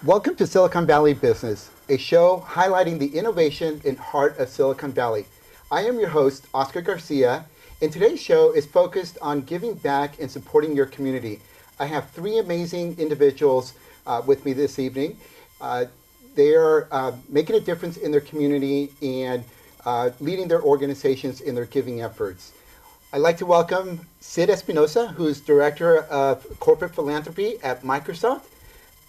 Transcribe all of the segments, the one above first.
Welcome to Silicon Valley Business, a show highlighting the innovation and heart of Silicon Valley. I am your host, Oscar Garcia, and today's show is focused on giving back and supporting your community. I have three amazing individuals with me this evening. They are making a difference in their community and leading their organizations in their giving efforts. I'd like to welcome Sid Espinosa, who's Director of Corporate Philanthropy at Microsoft,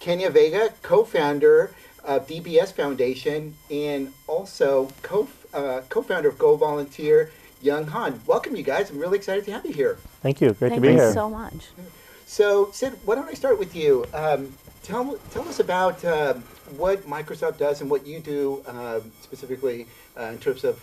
Kenia Vega, co-founder of DBS Foundation, and also co-founder of GoVoluntr, Young Han. Welcome, you guys. I'm really excited to have you here. Thank you. Great to be here. Thank you so much. So, Sid, why don't I start with you? Tell us about what Microsoft does and what you do specifically in terms of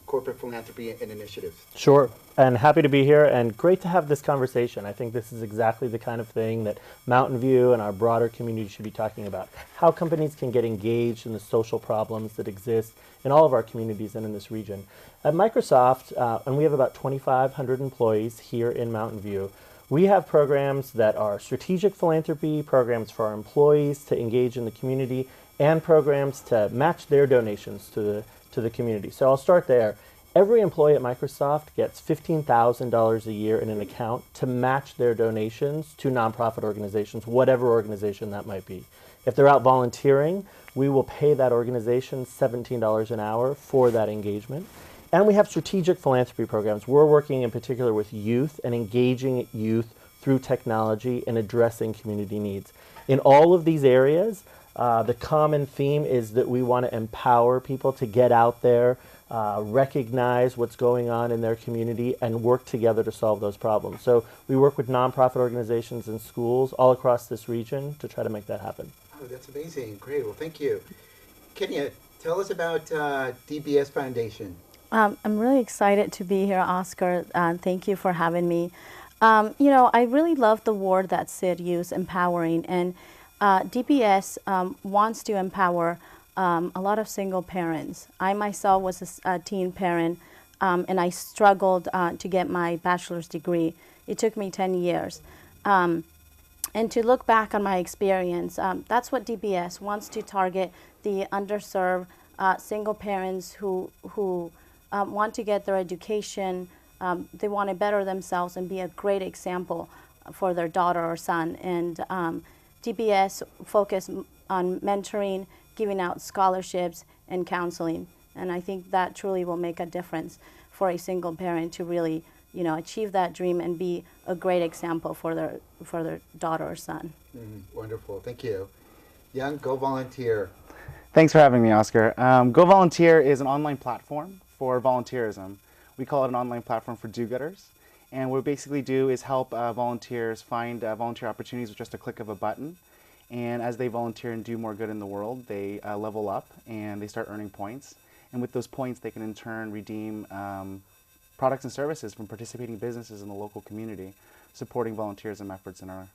corporate philanthropy and initiatives. Sure. And happy to be here, and great to have this conversation. I think this is exactly the kind of thing that Mountain View and our broader community should be talking about. How companies can get engaged in the social problems that exist in all of our communities and in this region. At Microsoft, and we have about 2,500 employees here in Mountain View, we have programs that are strategic philanthropy, programs for our employees to engage in the community, and programs to match their donations to the community. So I'll start there. Every employee at Microsoft gets $15,000 a year in an account to match their donations to nonprofit organizations, whatever organization that might be. If they're out volunteering, we will pay that organization $17 an hour for that engagement. And we have strategic philanthropy programs. We're working in particular with youth and engaging youth through technology and addressing community needs. In all of these areas, the common theme is that we want to empower people to get out there, recognize what's going on in their community, and work together to solve those problems. So we work with nonprofit organizations and schools all across this region to try to make that happen. Oh, that's amazing. Great. Well, thank you. Kenia, tell us about DBS Foundation. I'm really excited to be here, Oscar. Thank you for having me. I really love the word that Sid used, empowering, and DBS wants to empower a lot of single parents. I myself was a teen parent, and I struggled to get my bachelor's degree. It took me 10 years. And to look back on my experience, that's what DBS wants to target: the underserved single parents who want to get their education. They want to better themselves and be a great example for their daughter or son. And DBS focus on mentoring, giving out scholarships, and counseling. And I think that truly will make a difference for a single parent to really, achieve that dream and be a great example for their daughter or son. Wonderful. Thank you. Young, GoVoluntr. Thanks for having me, Oscar. GoVoluntr is an online platform for volunteerism. We call it an online platform for do-gooders. And what we basically do is help volunteers find volunteer opportunities with just a click of a button. And as they volunteer and do more good in the world, they level up and they start earning points. And with those points, they can in turn redeem products and services from participating businesses in the local community, supporting volunteerism efforts in our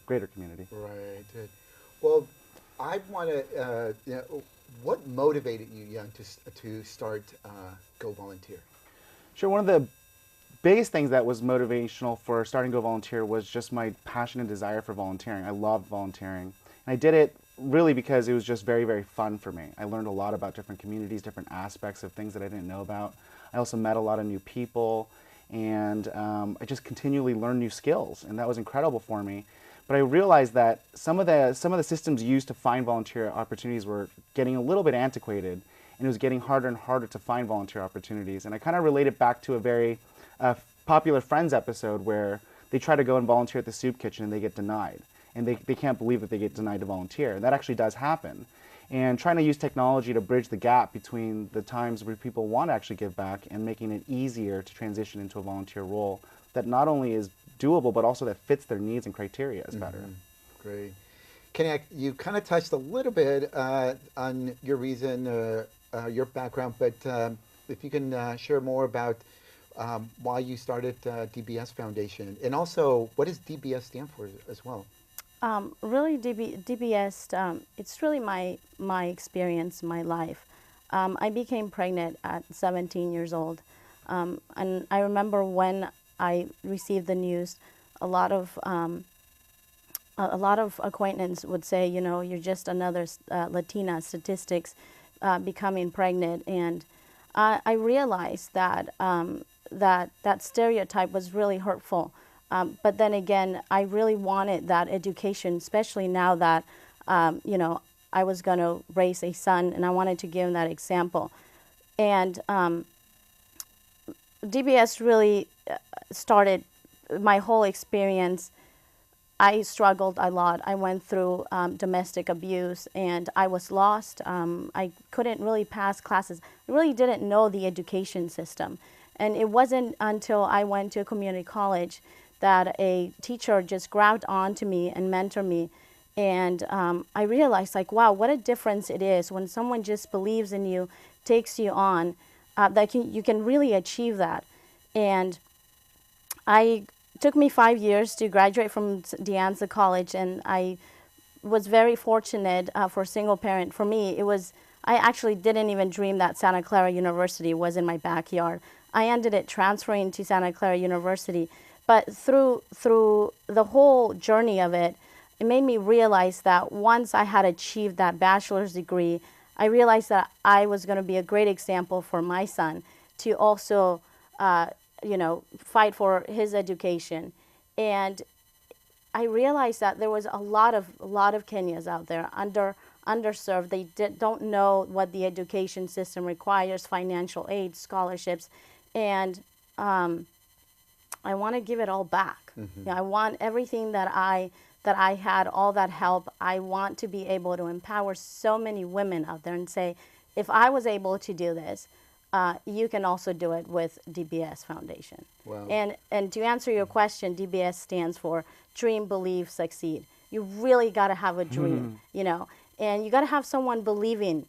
greater community. Right. Well, I want to, what motivated you, Young, to start GoVoluntr? Sure. One of the biggest things that was motivational for starting GoVoluntr was just my passion and desire for volunteering. I loved volunteering. And I did it really because it was just very, very fun for me. I learned a lot about different communities, different aspects of things that I didn't know about. I also met a lot of new people, and I just continually learned new skills, and that was incredible for me. But I realized that some of the systems used to find volunteer opportunities were getting a little bit antiquated, and it was getting harder and harder to find volunteer opportunities. And I kind of related back to a very popular Friends episode where they try to go and volunteer at the soup kitchen and they get denied. And they can't believe that they get denied to volunteer. And that actually does happen. And trying to use technology to bridge the gap between the times where people want to actually give back and making it easier to transition into a volunteer role that not only is doable, but also that fits their needs and criteria is better. Great. Kenia, you kind of touched a little bit on your reason, your background, but if you can share more about why you started DBS Foundation, and also what does DBS stand for as well? Really, DBS, it's really my experience, my life. I became pregnant at 17 years old, and I remember when I received the news, a lot of a lot of acquaintances would say, you know, you're just another Latina statistics becoming pregnant, and I realized that that stereotype was really hurtful. But then again, I really wanted that education, especially now that you know, I was going to raise a son, and I wanted to give him that example. And DBS really started my whole experience. I struggled a lot. I went through domestic abuse, and I was lost. I couldn't really pass classes. I really didn't know the education system. And it wasn't until I went to a community college that a teacher just grabbed onto me and mentored me. And I realized, like, wow, what a difference it is when someone just believes in you, takes you on, that you can really achieve that. And it took me 5 years to graduate from De Anza College, and I was very fortunate for a single parent. For me, I actually didn't even dream that Santa Clara University was in my backyard. I ended up transferring to Santa Clara University. But through the whole journey of it, it made me realize that once I had achieved that bachelor's degree, I realized that I was going to be a great example for my son to also, you know, fight for his education. And I realized that there was a lot of Kenyans out there underserved. They don't know what the education system requires, financial aid, scholarships, and I want to give it all back. Mm-hmm. You know, I want everything that I had, all that help. I want to be able to empower so many women out there and say, if I was able to do this, you can also do it with DBS Foundation. Wow. And to answer your question, DBS stands for Dream, Believe, Succeed. You really got to have a dream, you know, and you got to have someone believing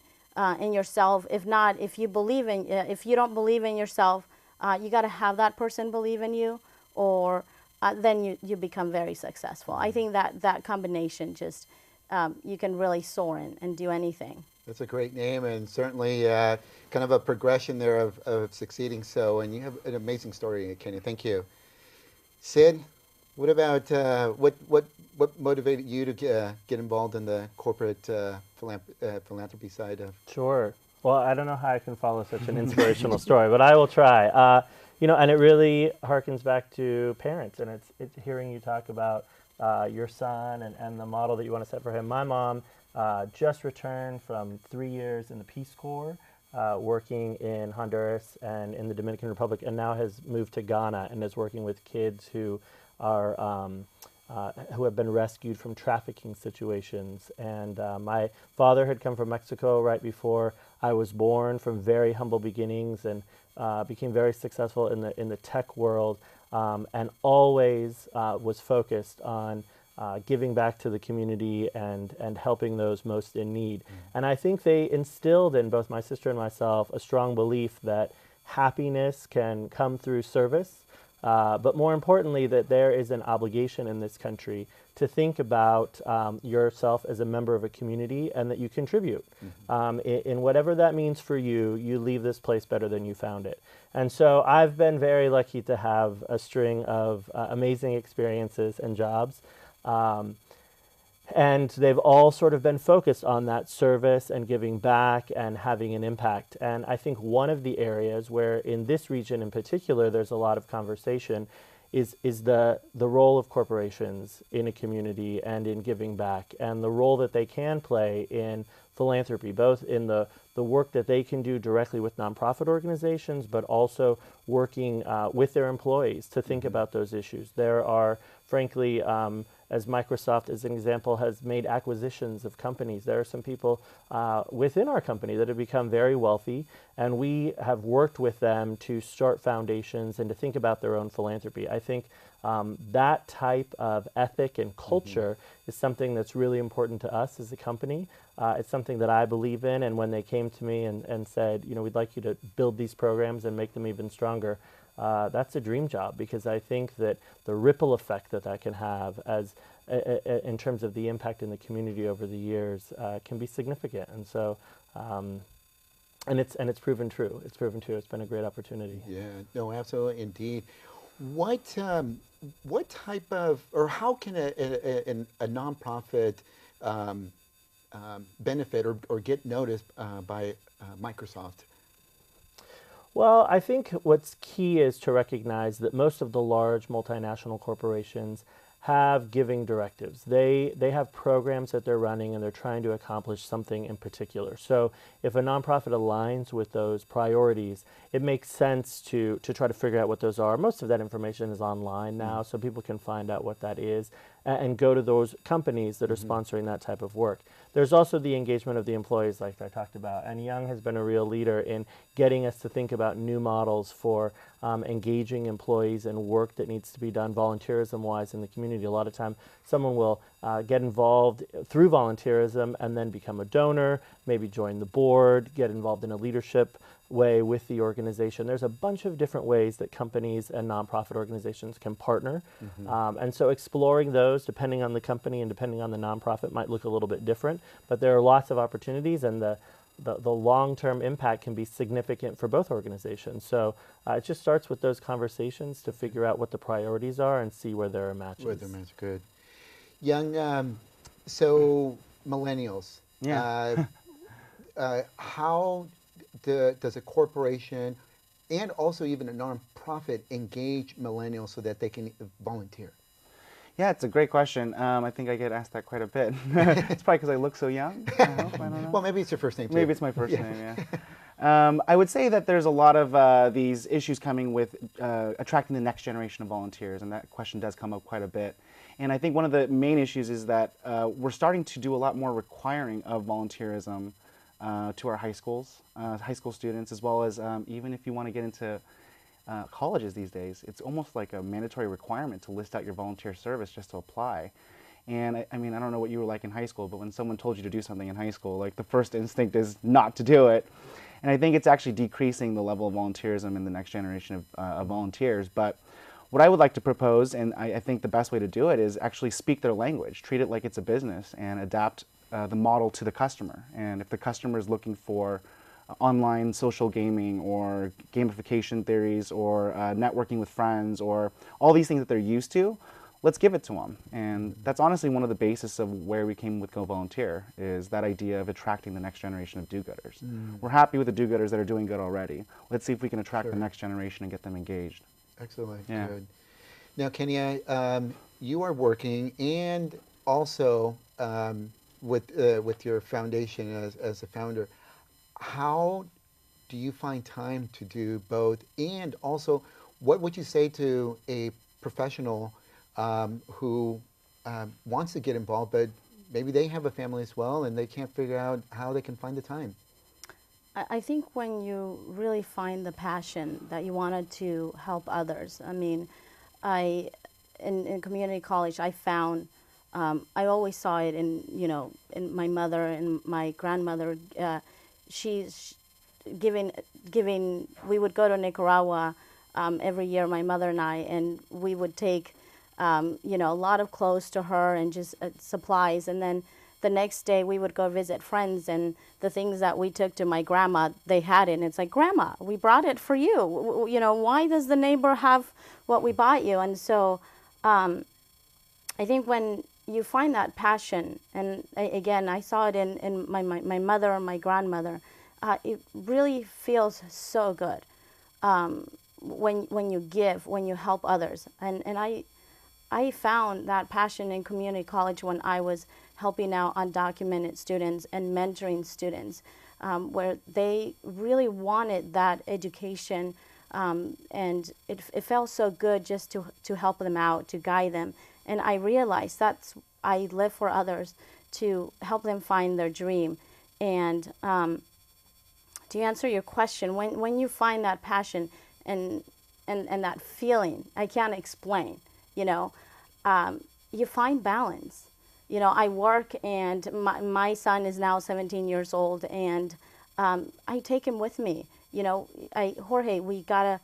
in yourself. If not, if you don't believe in yourself, you got to have that person believe in you, or then you become very successful. I think that combination just, you can really soar in and do anything. That's a great name, and certainly kind of a progression there of succeeding. So, and you have an amazing story, Kenia. Thank you. Sid, what about what motivated you to get involved in the corporate philanthropy side of? Sure. Well, I don't know how I can follow such an inspirational story, but I will try. You know, and it really harkens back to parents, and it's hearing you talk about your son and the model that you want to set for him. My mom just returned from 3 years in the Peace Corps, working in Honduras and in the Dominican Republic, and now has moved to Ghana and is working with kids who are who have been rescued from trafficking situations. And my father had come from Mexico right before I was born, from very humble beginnings, and became very successful in the tech world, and always was focused on giving back to the community and helping those most in need. And I think they instilled in both my sister and myself a strong belief that happiness can come through service, but more importantly, that there is an obligation in this country to think about yourself as a member of a community, and that you contribute. In whatever that means for you, you leave this place better than you found it. And so I've been very lucky to have a string of amazing experiences and jobs. And they've all sort of been focused on that service and giving back and having an impact. And I think one of the areas where in this region in particular there's a lot of conversation is the role of corporations in a community and in giving back, and the role that they can play in philanthropy, both in the work that they can do directly with nonprofit organizations, but also working with their employees to think about those issues. There are, frankly, as Microsoft, as an example, has made acquisitions of companies, there are some people within our company that have become very wealthy, and we have worked with them to start foundations and to think about their own philanthropy. I think that type of ethic and culture is something that's really important to us as a company. It's something that I believe in, and when they came to me and said, you know, we'd like you to build these programs and make them even stronger, that's a dream job, because I think that the ripple effect that can have as in terms of the impact in the community over the years can be significant. And so, and it's proven true. It's proven true. It's been a great opportunity. Yeah, no, absolutely, indeed. What type of, or how can a nonprofit benefit or get noticed by Microsoft? Well, I think what's key is to recognize that most of the large multinational corporations have giving directives. They have programs that they're running and they're trying to accomplish something in particular. So if a nonprofit aligns with those priorities, it makes sense to try to figure out what those are. Most of that information is online now, so people can find out what that is and go to those companies that are sponsoring that type of work. There's also the engagement of the employees, like I talked about, and Young has been a real leader in getting us to think about new models for engaging employees in work that needs to be done volunteerism-wise in the community. A lot of time, someone will get involved through volunteerism and then become a donor, maybe join the board, get involved in a leadership way with the organization. There's a bunch of different ways that companies and nonprofit organizations can partner. And so exploring those, depending on the company and depending on the nonprofit, might look a little bit different. But there are lots of opportunities, and the long-term impact can be significant for both organizations. So it just starts with those conversations to figure out what the priorities are and see where there are matches. Where there are matches, good. Young, so millennials. Yeah. How does a corporation and also even a nonprofit engage millennials so that they can volunteer? Yeah, it's a great question. I think I get asked that quite a bit. It's probably because I look so young. I hope. I don't know. Well, maybe it's your first name too. Maybe it's my first name, yeah. I would say that there's a lot of these issues coming with attracting the next generation of volunteers, and that question does come up quite a bit. And I think one of the main issues is that we're starting to do a lot more requiring of volunteerism to our high school students, as well as even if you want to get into colleges these days, it's almost like a mandatory requirement to list out your volunteer service just to apply. And I mean, I don't know what you were like in high school, but when someone told you to do something in high school, like the first instinct is not to do it. And I think it's actually decreasing the level of volunteerism in the next generation of volunteers. But what I would like to propose, and I think the best way to do it, is actually speak their language, treat it like it's a business, and adapt the model to the customer. And if the customer is looking for online social gaming or gamification theories or networking with friends or all these things that they're used to, let's give it to them. And that's honestly one of the basis of where we came with GoVoluntr, is that idea of attracting the next generation of do-gooders. We're happy with the do-gooders that are doing good already. Let's see if we can attract the next generation and get them engaged. Excellent. Yeah. Good. Now, Kenia, you are working and also with your foundation as a founder. How do you find time to do both? And also, what would you say to a professional who wants to get involved, but maybe they have a family as well and they can't figure out how they can find the time? I think when you really find the passion that you wanted to help others, I mean, in community college, I found, I always saw it in my mother and my grandmother. She's giving, we would go to Nicaragua every year, my mother and I, and we would take, a lot of clothes to her and just supplies. And then the next day we would go visit friends, and the things that we took to my grandma, they had it. And it's like, Grandma, we brought it for you. Why does the neighbor have what we bought you? And so I think when you find that passion, and again, I saw it in my mother and my grandmother, it really feels so good when you give, when you help others. And I found that passion in community college when I was helping out undocumented students and mentoring students, where they really wanted that education, and it felt so good just to help them out, to guide them. And I realized I live for others, to help them find their dream. And to answer your question, when you find that passion and that feeling, I can't explain, you find balance. I work, and my son is now 17 years old, and I take him with me. Jorge, we gotta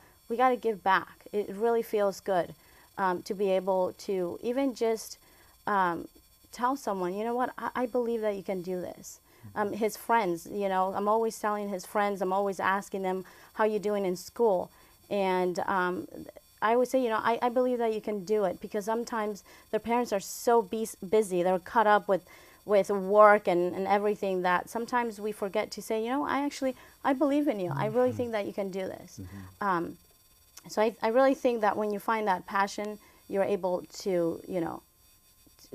give back. It really feels good to be able to even just tell someone, you know what, I believe that you can do this. His friends, I'm always telling his friends, I'm always asking them, how you doing in school? And I would say, I believe that you can do it, because sometimes their parents are so busy, they're caught up with work and everything, that sometimes we forget to say, I believe in you. I really think that you can do this. So I really think that when you find that passion, you're able to,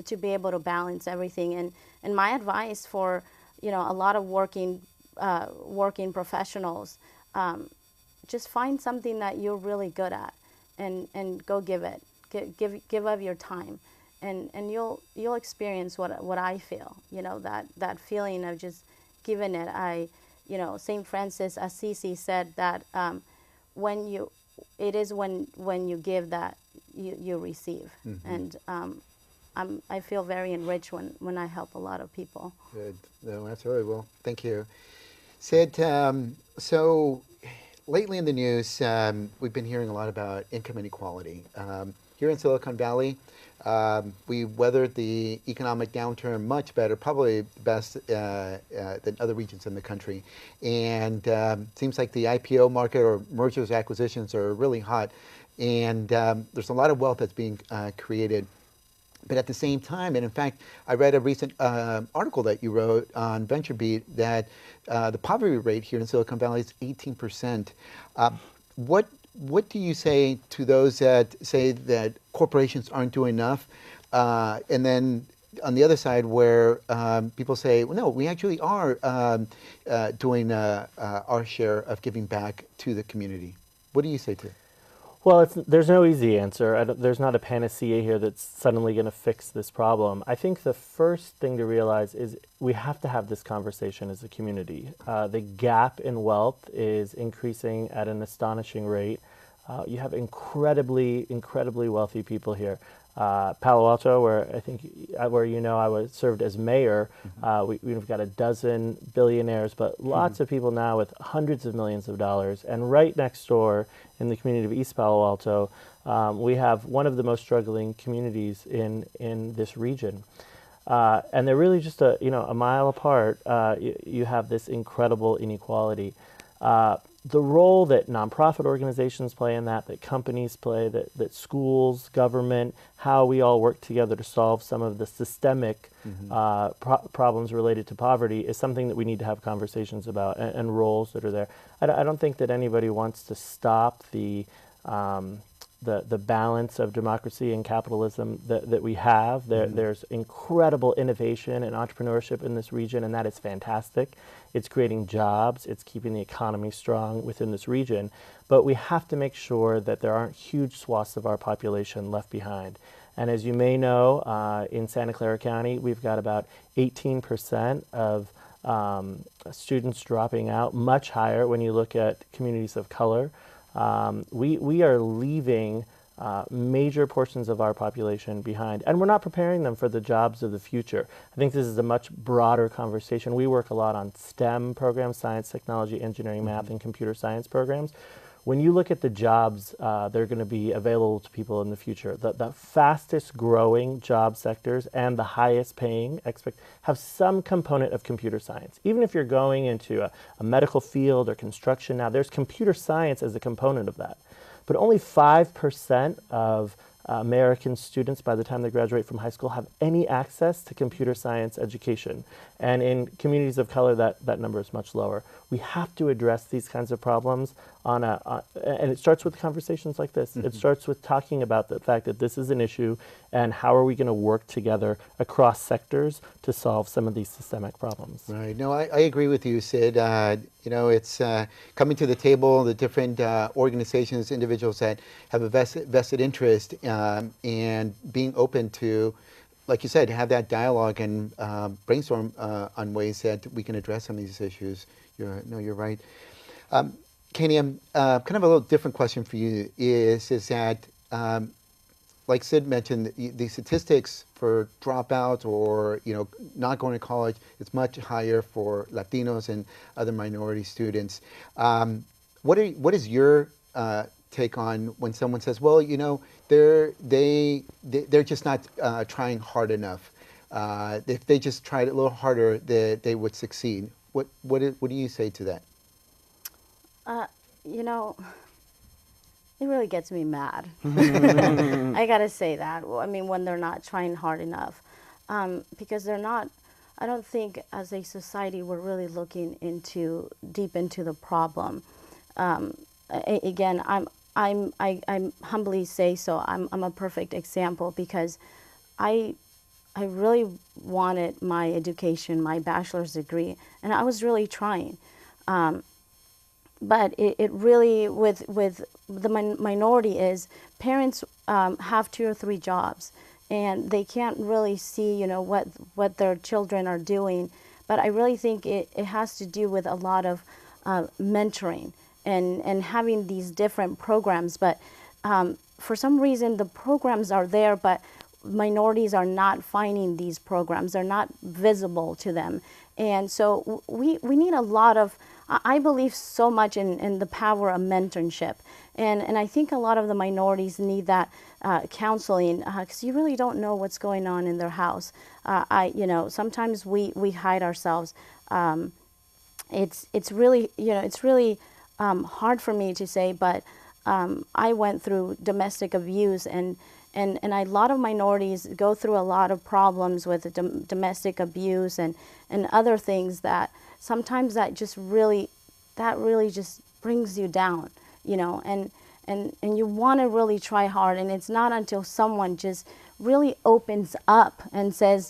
to be able to balance everything. And my advice for, a lot of working professionals, just find something that you're really good at and go give it. Give of your time. And you'll experience what I feel, that feeling of just giving it. St. Francis Assisi said that when you give that you receive. And I feel very enriched when I help a lot of people. Good. No, absolutely. Well, thank you. Sid, so lately in the news, we've been hearing a lot about income inequality. Here in Silicon Valley, we weathered the economic downturn much better, probably best than other regions in the country. And seems like the IPO market, or mergers, acquisitions, are really hot. And there's a lot of wealth that's being created. But at the same time, and in fact, I read a recent article that you wrote on VentureBeat that the poverty rate here in Silicon Valley is 18%. What do you say to those that say that corporations aren't doing enough? And then on the other side, where people say, well, no, we actually are doing our share of giving back to the community. What do you say to it? Well, there's no easy answer. There's not a panacea here that's suddenly going to fix this problem. I think the first thing to realize is we have to have this conversation as a community. The gap in wealth is increasing at an astonishing rate. You have incredibly wealthy people here. Palo Alto, where I served as mayor, we've got a dozen billionaires, but lots of people now with hundreds of millions of dollars. And right next door in the community of East Palo Alto, we have one of the most struggling communities in this region. And they're really just a mile apart. You have this incredible inequality. The role that nonprofit organizations play in that companies play, that schools, government, how we all work together to solve some of the systemic problems related to poverty is something that we need to have conversations about, and roles that are there. I don't think that anybody wants to stop the balance of democracy and capitalism that we have. There's incredible innovation and entrepreneurship in this region, and that is fantastic. It's creating jobs. It's keeping the economy strong within this region. But we have to make sure that there aren't huge swaths of our population left behind. And as you may know, in Santa Clara County, we've got about 18% of students dropping out, much higher when you look at communities of color. We are leaving major portions of our population behind, and we're not preparing them for the jobs of the future. I think this is a much broader conversation. We work a lot on STEM programs, science, technology, engineering, math, and computer science programs. When you look at the jobs that are going to be available to people in the future, the fastest growing job sectors and the highest paying have some component of computer science. Even if you're going into a medical field or construction now, there's computer science as a component of that. But only 5% of American students, by the time they graduate from high school, have any access to computer science education. And in communities of color, that number is much lower. We have to address these kinds of problems and it starts with conversations like this. It starts with talking about the fact that this is an issue and how are we going to work together across sectors to solve some of these systemic problems. Right. No, I agree with you, Sid. It's coming to the table, the different organizations, individuals that have a vested interest and being open to, like you said, have that dialogue and brainstorm on ways that we can address some of these issues. You're right. Kenia, kind of a little different question for you is that, like Sid mentioned, the statistics for dropouts or not going to college is much higher for Latinos and other minority students. What is your take on when someone says, well, they're just not trying hard enough. If they just tried a little harder, they would succeed. What do you say to that? it really gets me mad. I gotta say that. I mean, when they're not trying hard enough, because they're not. I don't think as a society we're really looking deep into the problem. Again, I humbly say so. I'm a perfect example because I really wanted my education, my bachelor's degree, and I was really trying. But it really, with the minority is parents have 2 or 3 jobs, and they can't really see, you know, what their children are doing. But I really think it has to do with a lot of mentoring and having these different programs. But for some reason, the programs are there, but minorities are not finding these programs. They're not visible to them. And so we need a lot of, I believe so much in the power of mentorship. And I think a lot of the minorities need that counseling because you really don't know what's going on in their house. Sometimes we hide ourselves. It's really, it's really hard for me to say, but I went through domestic abuse, and a lot of minorities go through a lot of problems with domestic abuse and other things that sometimes that really just brings you down, and you want to really try hard, and it's not until someone just really opens up and says,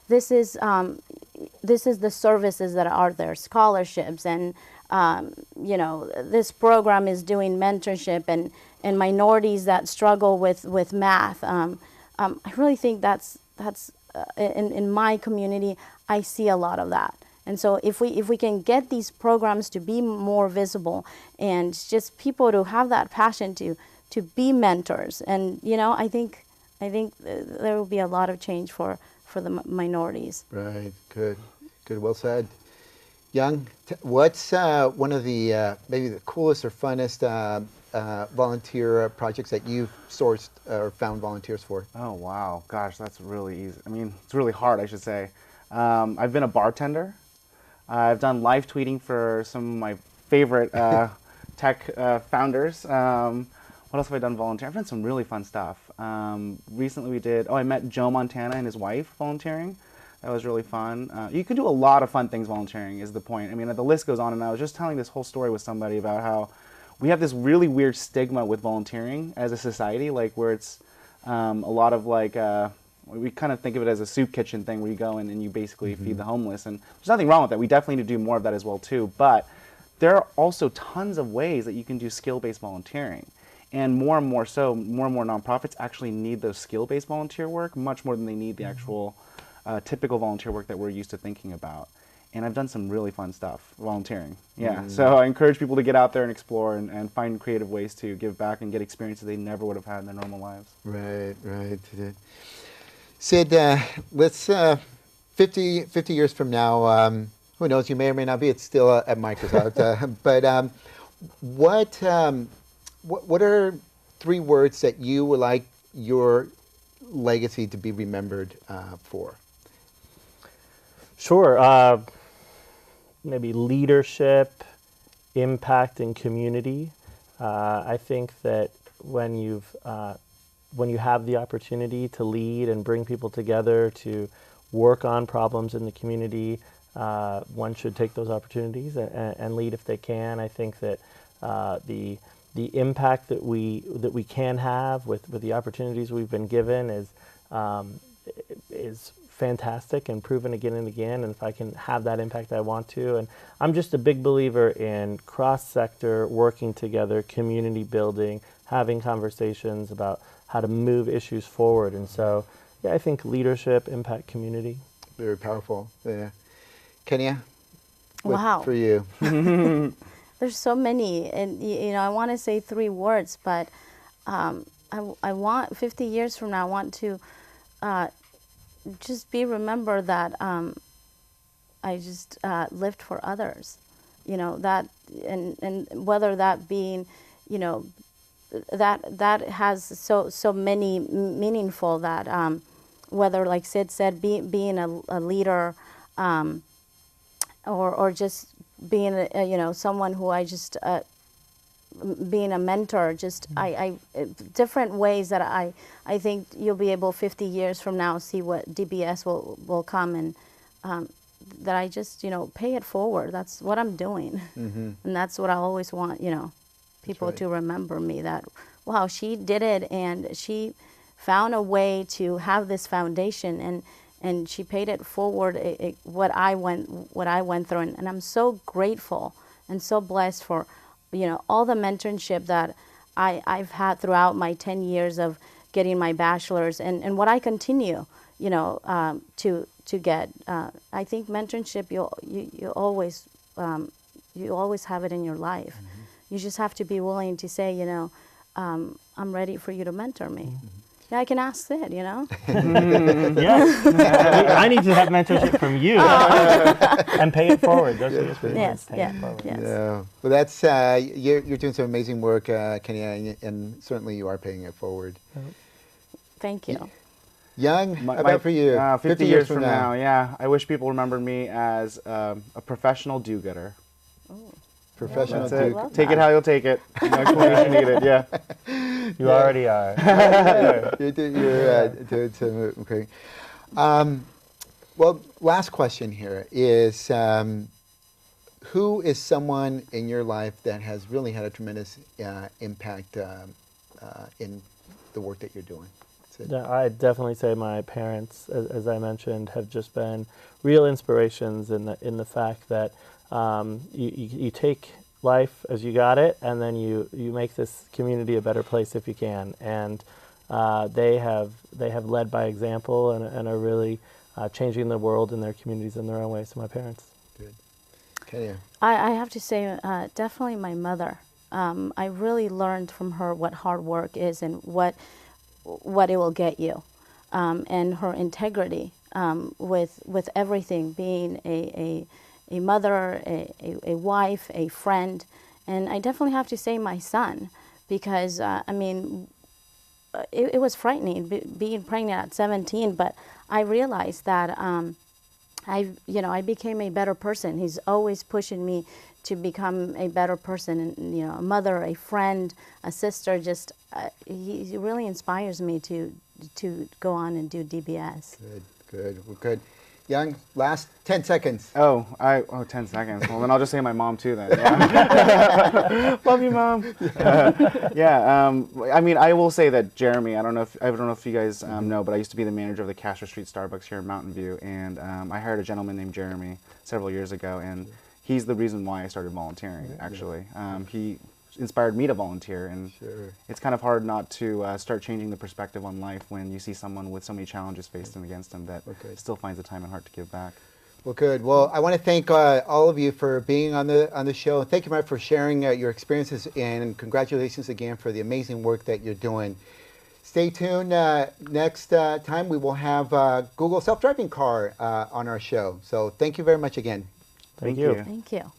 this is the services that are there, scholarships, and this program is doing mentorship and minorities that struggle with math. I really think that's in my community, I see a lot of that. And so if we can get these programs to be more visible and just people to have that passion to be mentors, and I think there will be a lot of change for the minorities. Right. Good. Well said. Young, what's one of the maybe the coolest or funnest volunteer projects that you've sourced or found volunteers for? Oh, wow. Gosh, that's really easy. I mean, it's really hard, I should say. I've been a bartender. I've done live tweeting for some of my favorite tech founders. What else have I done volunteering? I've done some really fun stuff. Recently I met Joe Montana and his wife volunteering. That was really fun. You can do a lot of fun things volunteering is the point. I mean, the list goes on, and I was just telling this whole story with somebody about how we have this really weird stigma with volunteering as a society, like where it's a lot of like, we kind of think of it as a soup kitchen thing where you go in and you basically feed the homeless, and there's nothing wrong with that. We definitely need to do more of that as well too, but there are also tons of ways that you can do skill-based volunteering. And more and more nonprofits actually need those skill-based volunteer work much more than they need the actual typical volunteer work that we're used to thinking about. And I've done some really fun stuff volunteering. Yeah, so I encourage people to get out there and explore and find creative ways to give back and get experiences they never would have had in their normal lives. Right. Sid, let's 50 years from now, who knows, you may or may not be, it's still at Microsoft, but what are 3 words that you would like your legacy to be remembered for? Sure. Maybe leadership, impact, and community. I think that when you have the opportunity to lead and bring people together to work on problems in the community, one should take those opportunities and lead if they can. I think that the impact that we can have with the opportunities we've been given is fantastic and proven again and again, and if I can have that impact, I want to. And I'm just a big believer in cross-sector, working together, community building, having conversations about how to move issues forward. And so, yeah, I think leadership, impact, community. Very powerful. Yeah. Kenia, Wow. for you? There's so many, and I want to say 3 words, but I want 50 years from now, I want to just be remembered that I just lived for others, that and whether that being, that has so many meaningful that whether, like Sid said, being a leader, or just being someone who I just being a mentor, just different ways that I think you'll be able 50 years from now see what DBS will come, and that I just, pay it forward. That's what I'm doing. And that's what I always want, people to remember me, that, wow, she did it, and she found a way to have this foundation, and she paid it forward, what I went through, and I'm so grateful and so blessed for, all the mentorship that I've had throughout my 10 years of getting my bachelor's, and what I continue, to get. I think mentorship, you always have it in your life. You just have to be willing to say, I'm ready for you to mentor me. Yeah, I can ask Sid, Yes. I need to have mentorship from you and pay it forward. Those are the Yes, pay it forward. yes. Yeah. Well, that's you're doing some amazing work, Kenia, and certainly you are paying it forward. Thank you. Young, how about for you? 50 years from now, yeah. I wish people remembered me as a professional do-gooder. Professional That's do. it. Take it how you'll take it. No explanation needed. Yeah. You already are. You're doing some, okay. Well, last question here is, who is someone in your life that has really had a tremendous impact in the work that you're doing? Yeah, I'd definitely say my parents, as I mentioned, have just been real inspirations in the fact that you take life as you got it, and then you make this community a better place if you can. And they have led by example and are really changing the world and their communities in their own way. So my parents. Good. Kenia. I have to say, definitely my mother. I really learned from her what hard work is and what it will get you, and her integrity with everything, being a mother, a wife, a friend. And I definitely have to say my son, because it was frightening being pregnant at 17, but I realized that I became a better person. He's always pushing me to become a better person, and a mother, a friend, a sister. Just he really inspires me to go on and do DBS. Good. Well, good. Young, last 10 seconds. 10 seconds. Well, then I'll just say my mom too then. Yeah. Love you, Mom. I will say that Jeremy, I don't know if you guys know, but I used to be the manager of the Castro Street Starbucks here in Mountain View, and I hired a gentleman named Jeremy several years ago, and he's the reason why I started volunteering, actually. He inspired me to volunteer, and it's kind of hard not to start changing the perspective on life when you see someone with so many challenges faced against them that still finds the time and heart to give back. Well, good. Well, I want to thank all of you for being on the show. Thank you, Matt, for sharing your experiences, and congratulations again for the amazing work that you're doing. Stay tuned. Next time we will have Google self-driving car on our show. So thank you very much again. Thank you. Thank you.